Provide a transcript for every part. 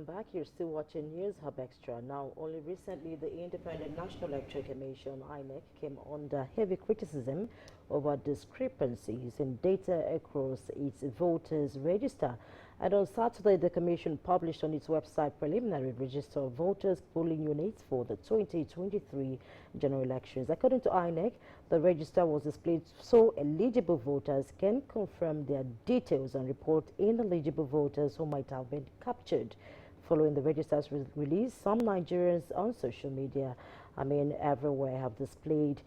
welcome back. You're still watching News Hub Extra. Now, only recently, the Independent National Electoral Commission, INEC, came under heavy criticism over discrepancies in data across its voters' register. And on Saturday, the Commission published on its website preliminary register of voters' polling units for the 2023 general elections. According to INEC, the register was displayed so eligible voters can confirm their details and report ineligible voters who might have been captured. Following the register's release, some Nigerians on social media, everywhere, have displayed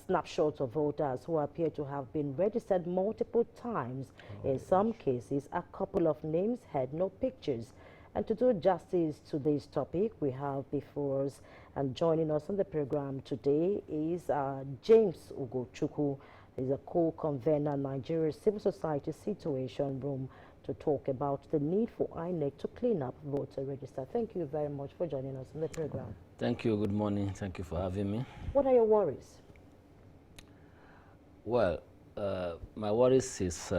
snapshots of voters who appear to have been registered multiple times. In some cases, a couple of names had no pictures. And to do justice to this topic, we have before us and joining us on the program today is James Ugochukwu. He's a co-convener Nigeria Civil Society Situation Room to talk about the need for INEC to clean up voter register. Thank you very much for joining us on the program. Thank you. Good morning. Thank you for having me. What are your worries? Well, my worries is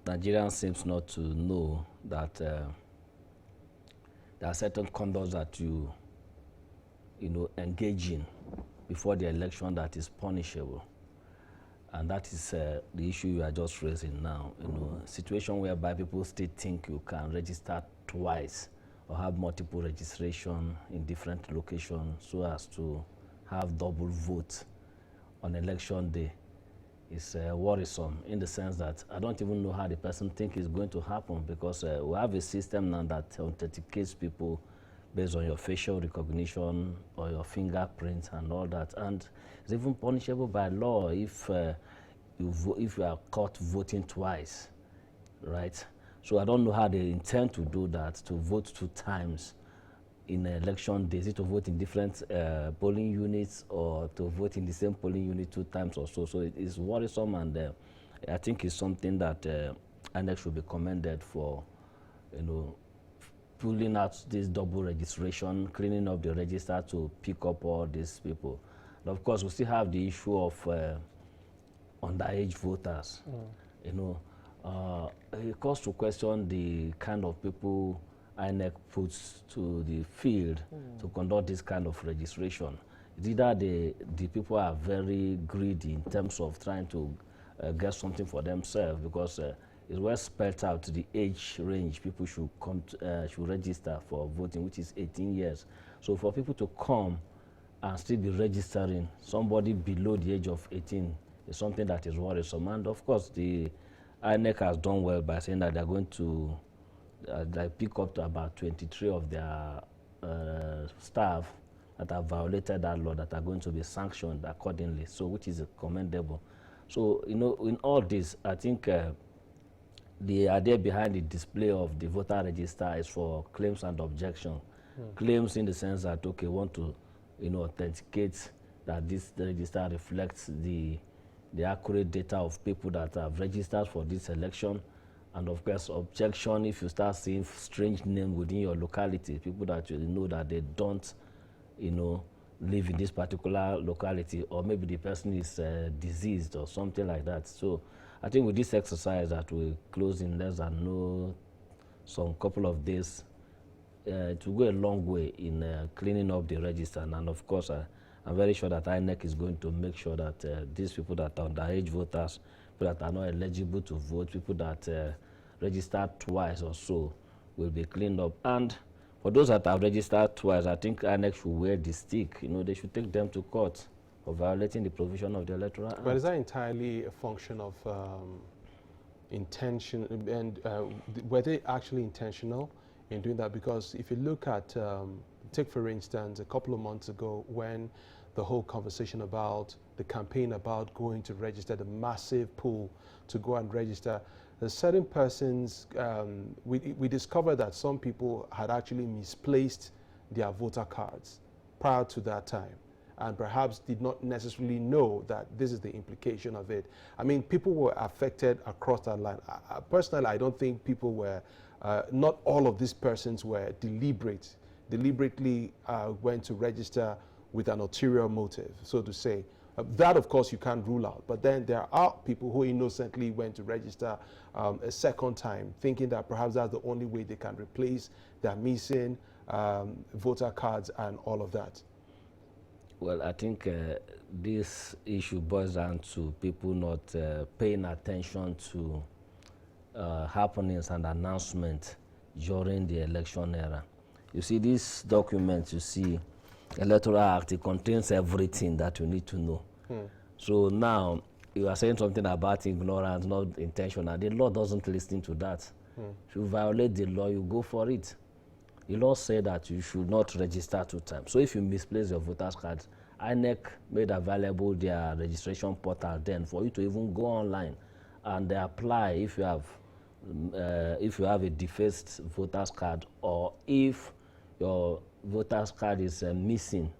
Nigerians seems not to know that there are certain conducts that you engage in before the election that is punishable. And that is the issue you are just raising now. A situation whereby people still think you can register twice or have multiple registration in different locations so as to have double vote on election day is worrisome, in the sense that I don't even know how the person thinks is going to happen, because we have a system now that authenticates people based on your facial recognition or your fingerprints and all that, and it's even punishable by law if you are caught voting twice, right? So I don't know how they intend to do that, to vote 2 times in election days. Is it to vote in different polling units or to vote in the same polling unit 2 times or so? So it is worrisome, and I think it's something that INEC should be commended for, pulling out this double registration, cleaning up the register to pick up all these people. And of course, we still have the issue of underage voters. It calls to question the kind of people INEC puts to the field to conduct this kind of registration. It's either the people are very greedy in terms of trying to get something for themselves, because it's well spelled out the age range people should come should register for voting, which is 18 years. So for people to come and still be registering somebody below the age of 18 is something that is worrisome. And of course, the INEC has done well by saying that they're going to pick up to about 23 of their staff that have violated that law, that are going to be sanctioned accordingly, so which is commendable. So, in all this, I think the idea behind the display of the voter register is for claims and objection. Claims in the sense that, okay, want to authenticate that this register reflects the accurate data of people that have registered for this election. And of course, objection if you start seeing strange names within your locality, people that you know that they don't live in this particular locality, or maybe the person is diseased or something like that. So I think with this exercise that we close in less than some couple of days, it will go a long way in cleaning up the register. And of course, I'm very sure that INEC is going to make sure that these people that are underage voters, people that are not eligible to vote, people that registered twice or so, will be cleaned up. And for those that have registered twice, I think INEC should wear the stick. They should take them to court for violating the provision of the Electoral Act. But is that entirely a function of intention, and were they actually intentional in doing that? Because if you look at, take for instance, a couple of months ago, when the whole conversation about the campaign about going to register, the massive pool to go and register, there's certain persons, we discovered that some people had actually misplaced their voter cards prior to that time, and perhaps did not necessarily know that this is the implication of it. I mean, people were affected across that line. Personally, I don't think people were, not all of these persons were deliberately went to register with an ulterior motive, so to say. That, of course, you can't rule out. But then there are people who innocently went to register a second time, thinking that perhaps that's the only way they can replace they're missing voter cards and all of that? Well, I think this issue boils down to people not paying attention to happenings and announcements during the election era. You see, this document, you see, Electoral Act, it contains everything that you need to know. So now, you are saying something about ignorance, not intentional. The law doesn't listen to that. If you violate the law, you go for it. The law said that you should not register 2 times. So if you misplace your voter's card, INEC made available their registration portal then for you to even go online and apply if you have a defaced voter's card, or if your voter's card is missing,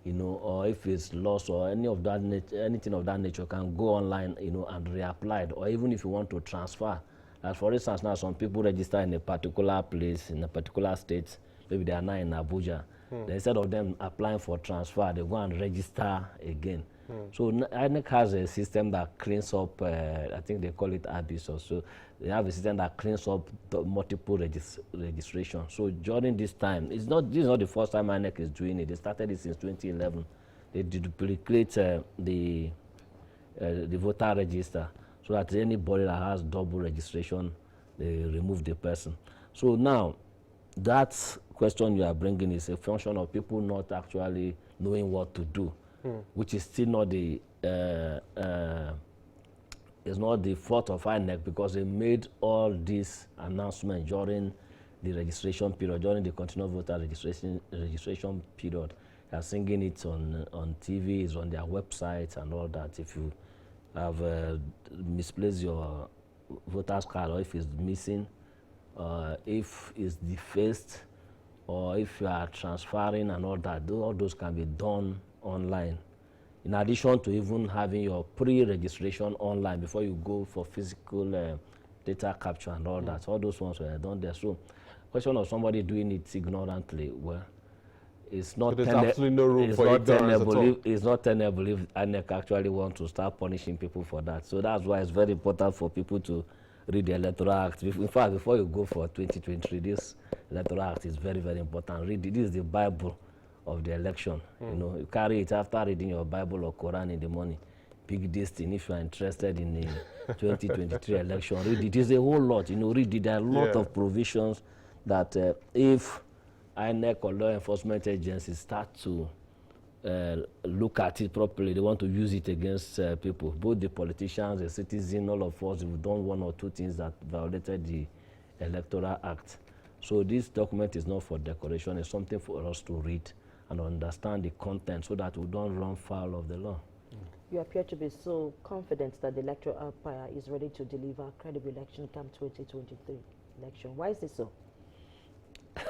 you know, or if it's lost or any of that anything of that nature, can go online, you know, and reapply. Or even if you want to transfer. As for instance, now some people register in a particular place, in a particular state, maybe they are now in Abuja. Instead of them applying for transfer, they go and register again. So INEC has a system that cleans up, I think they call it ABIS or so. They have a system that cleans up the multiple registration. So during this time, this is not the first time INEC is doing it. They started it since 2011. They duplicate the voter register, so that anybody that has double registration, they remove the person. So now, that question you are bringing is a function of people not actually knowing what to do, which is still not the it's not the fault of INEC, because they made all these announcements during the registration period, during the continuous voter registration period. They are singing it on TV, it's on their website and all that. If you have misplaced your voter's card, or if it's missing, if it's defaced, or if you are transferring and all that, all those can be done online. In addition to even having your pre-registration online before you go for physical data capture and all that, all those ones were done there. So, question of somebody doing it ignorantly, well, it's not. So there's absolutely no room for ignorance at all. It's not tenable if INEC actually want to start punishing people for that. So that's why it's very important for people to read the Electoral Act. In fact, before you go for 2023, this Electoral Act is very, very important. Read it. This is the Bible of the election. You know, you carry it after reading your Bible or Quran in the morning. Pick this thing if you are interested in the 2023 election. Read it. It is a whole lot. You know, read it. There are a lot of provisions that if INEC or law enforcement agencies start to look at it properly, they want to use it against people, both the politicians, the citizens, all of us, we've done 1 or 2 things that violated the Electoral Act. So this document is not for decoration, it's something for us to read and understand the content so that we don't run foul of the law. You appear to be so confident that the electoral umpire is ready to deliver a credible election come 2023 election. Why is it so?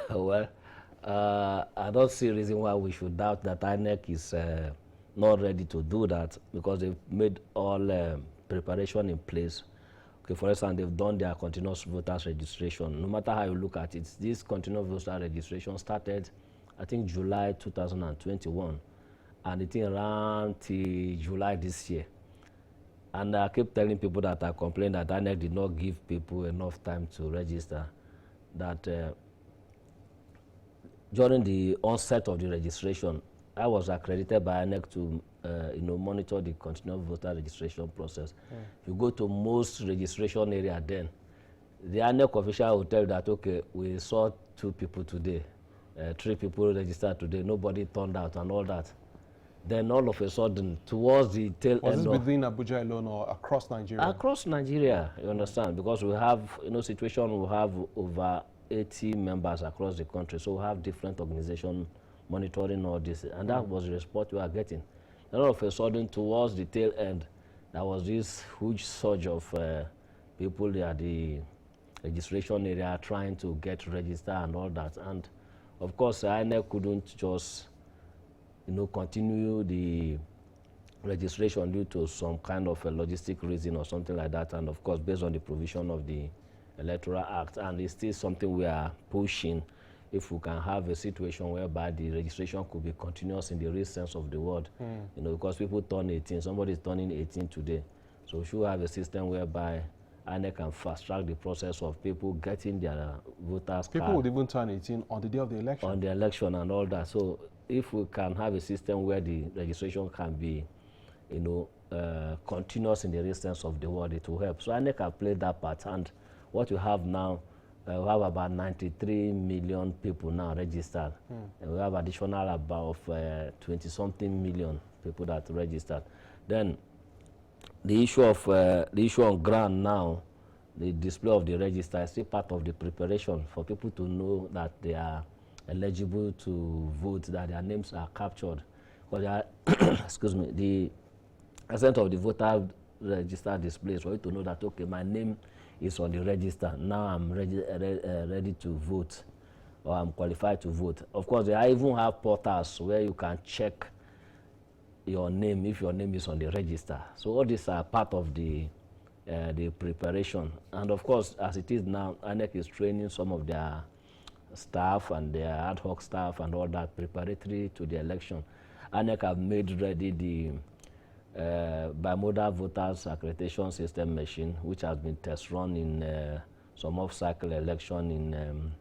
Well, I don't see a reason why we should doubt that INEC is not ready to do that, because they've made all preparation in place. Okay, for instance, they've done their continuous voters registration. No matter how you look at it, this continuous voter registration started, I think, July 2021, and I think around July this year. And I keep telling people that I complain that INEC did not give people enough time to register, that during the onset of the registration, I was accredited by INEC to monitor the continuous voter registration process. If you go to most registration area then, the INEC official will tell you that, okay, we saw 2 people today, 3 people registered today, nobody turned out and all that. Then all of a sudden, towards the tail end of... Was this within Abuja alone or across Nigeria? Across Nigeria, you understand, because we have, situation, we have over 80 members across the country, so we have different organizations monitoring all this, and that was the response we are getting. Then all of a sudden, towards the tail end, there was this huge surge of people at the registration area trying to get registered and all that. And of course, INEC couldn't just, continue the registration due to some kind of a logistic reason or something like that. And of course, based on the provision of the Electoral Act, and it's still something we are pushing, if we can have a situation whereby the registration could be continuous in the real sense of the word, because people turn 18, somebody is turning 18 today. So we should have a system whereby INEC can fast track the process of people getting their voters People card would even turn 18 on the day of the election. on the election and all that. So if we can have a system where the registration can be, continuous in the instance of the world, it will help. So INEC can play that part. And what you have now, we have about 93 million people now registered. And we have additional about 20-something million people that registered. Then the issue on ground now, the display of the register is still part of the preparation for people to know that they are eligible to vote, that their names are captured. Because they are excuse me, the extent of the voter register display is for you to know that, okay, my name is on the register. Now I'm ready to vote, or I'm qualified to vote. Of course, they even have portals where you can check your name if your name is on the register. So all these are part of the preparation. And of course, as it is now, INEC is training some of their staff and their ad hoc staff and all that preparatory to the election. INEC have made ready the bimodal voters accreditation system machine, which has been test run in some off-cycle election in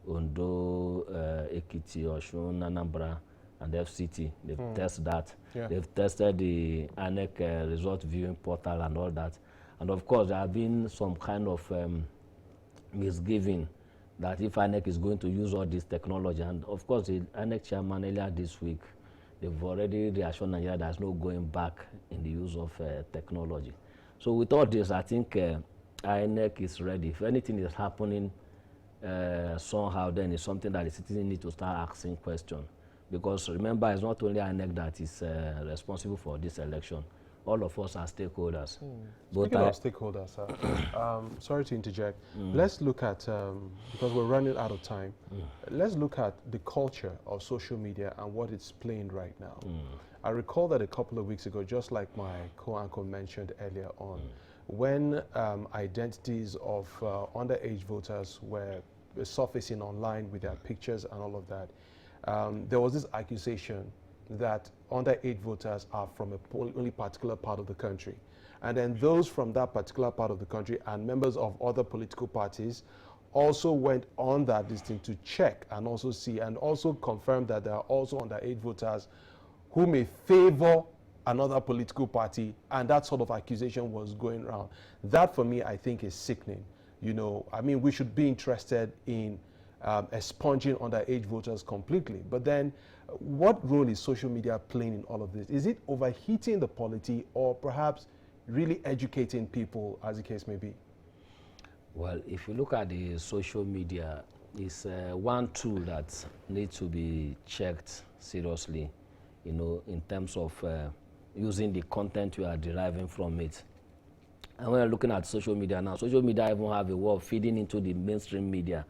Ondo, Ekiti, Osun, Anambra, and FCT. They've tested that. Yeah. They've tested the INEC result viewing portal and all that. And of course, there have been some kind of misgiving that if INEC is going to use all this technology, and of course, the INEC chairman earlier this week, they've already reassured Nigeria there's no going back in the use of technology. So with all this, I think INEC is ready. If anything is happening somehow, then it's something that the citizens need to start asking questions. Because remember, it's not only INEC that is responsible for this election. All of us are stakeholders. Speaking of stakeholders, sorry to interject. Let's look at, because we're running out of time, let's look at the culture of social media and what it's playing right now. I recall that a couple of weeks ago, just like my co-anchor mentioned earlier on, when identities of underage voters were surfacing online with their pictures and all of that, there was this accusation that underage voters are from a only particular part of the country. And then those from that particular part of the country and members of other political parties also went on that listing to check and also see and also confirm that there are also underage voters who may favor another political party, and that sort of accusation was going around. That for me, I think is sickening. I mean, we should be interested in expunging underage voters completely. But then, what role is social media playing in all of this? Is it overheating the polity or perhaps really educating people, as the case may be? Well, if you look at the social media, it's one tool that needs to be checked seriously, in terms of using the content you are deriving from it. And when you're looking at social media now, social media even have a way of feeding into the mainstream media,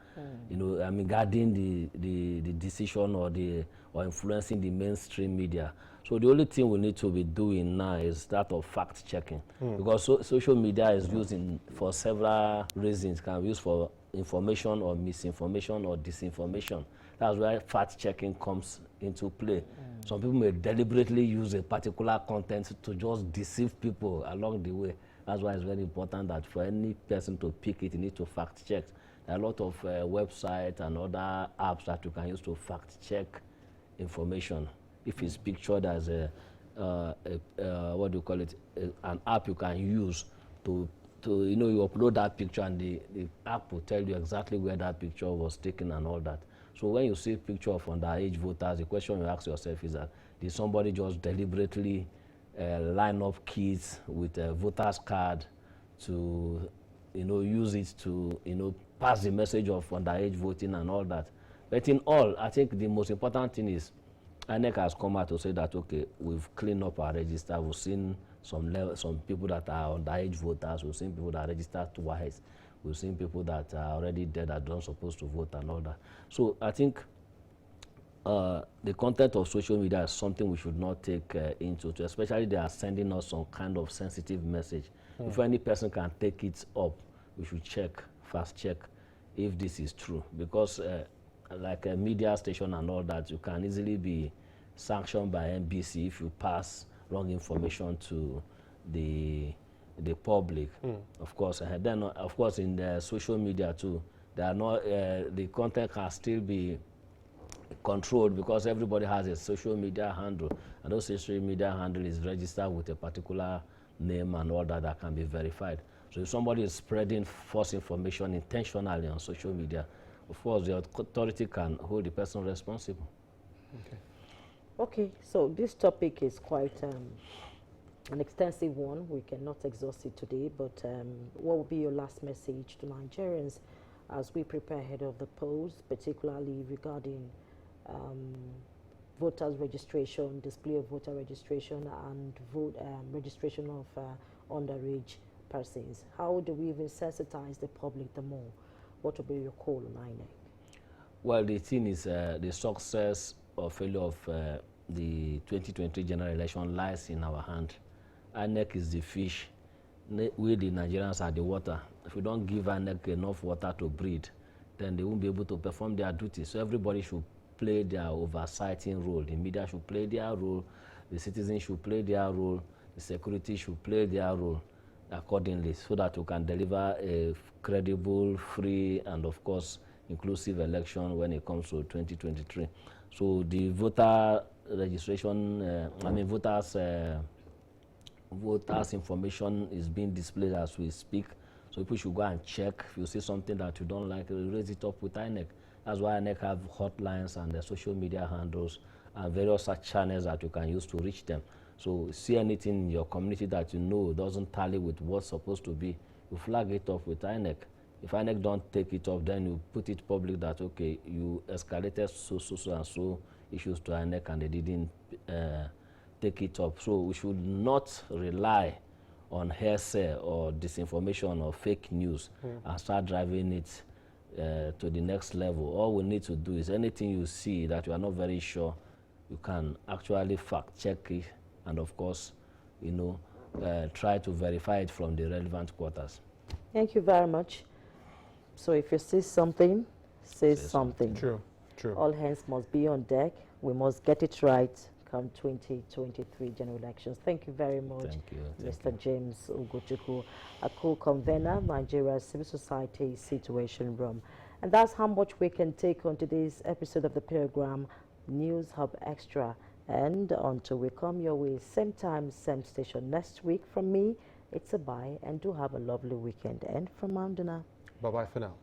guiding the decision or influencing the mainstream media. So the only thing we need to be doing now is that of fact checking, because social media is used for several reasons. It can be used for information or misinformation or disinformation. That's where fact checking comes into play. Some people may deliberately use a particular content to just deceive people along the way. That's why it's very important that for any person to pick it, you need to fact check. There are a lot of websites and other apps that you can use to fact check information. If it's pictured as what do you call it, an app you can use to you upload that picture and the app will tell you exactly where that picture was taken and all that. So when you see a picture of underage voters, the question you ask yourself is that, did somebody just deliberately line up kids with a voter's card to, use it to, pass the message of underage voting and all that? But in all, I think the most important thing is INEC has come out to say that, okay, we've cleaned up our register. We've seen some people that are underage voters. We've seen people that are registered twice. We've seen people that are already dead that don't supposed to vote and all that. So I think the content of social media is something we should not take into, especially they are sending us some kind of sensitive message. If any person can take it up, we should fast check if this is true. Because like a media station and all that, you can easily be sanctioned by NBC if you pass wrong information to the the public. Of course, and then of course in the social media too, they are not, the content can still be controlled because everybody has a social media handle, and those social media handle is registered with a particular name and all that that can be verified. So if somebody is spreading false information intentionally on social media, of course the authority can hold the person responsible. Okay. Okay, so this topic is quite an extensive one. We cannot exhaust it today, but what would be your last message to Nigerians as we prepare ahead of the polls, particularly regarding voters registration, display of voter registration, and registration of underage persons? How do we even sensitize the public the more? What will be your call on INEC? Well, the thing is, the success or failure of the 2023 general election lies in our hand. INEC is the fish. We, the Nigerians, are the water. If we don't give INEC enough water to breathe, then they won't be able to perform their duty. So everybody should play their oversighting role. The media should play their role. The citizens should play their role. The security should play their role accordingly, so that we can deliver a credible, free, and of course inclusive election when it comes to 2023. So the voter registration, voters information is being displayed as we speak. So people should go and check. If you see something that you don't like, raise it up with INEC. That's why INEC have hotlines and the social media handles and various such channels that you can use to reach them. So see anything in your community that you know doesn't tally with what's supposed to be, you flag it up with INEC. If INEC don't take it up, then you put it public that, okay, you escalated so and so issues to INEC and they didn't take it up. So we should not rely on hearsay or disinformation or fake news and start driving it to the next level. All we need to do is anything you see that you are not very sure, you can actually fact check it, and of course, you know, try to verify it from the relevant quarters. Thank you very much. So if you see something, say something. True, true. All hands must be on deck. We must get it right come 2023 general elections. Thank you very much, Thank you. Mr. James Ugochukwu, a co-convener, Nigeria Civil Society Situation Room. And that's how much we can take on today's episode of the program, News Hub Extra. And until we come your way, same time, same station next week, from me, it's a bye, and do have a lovely weekend. And from Mandana. Bye-bye for now.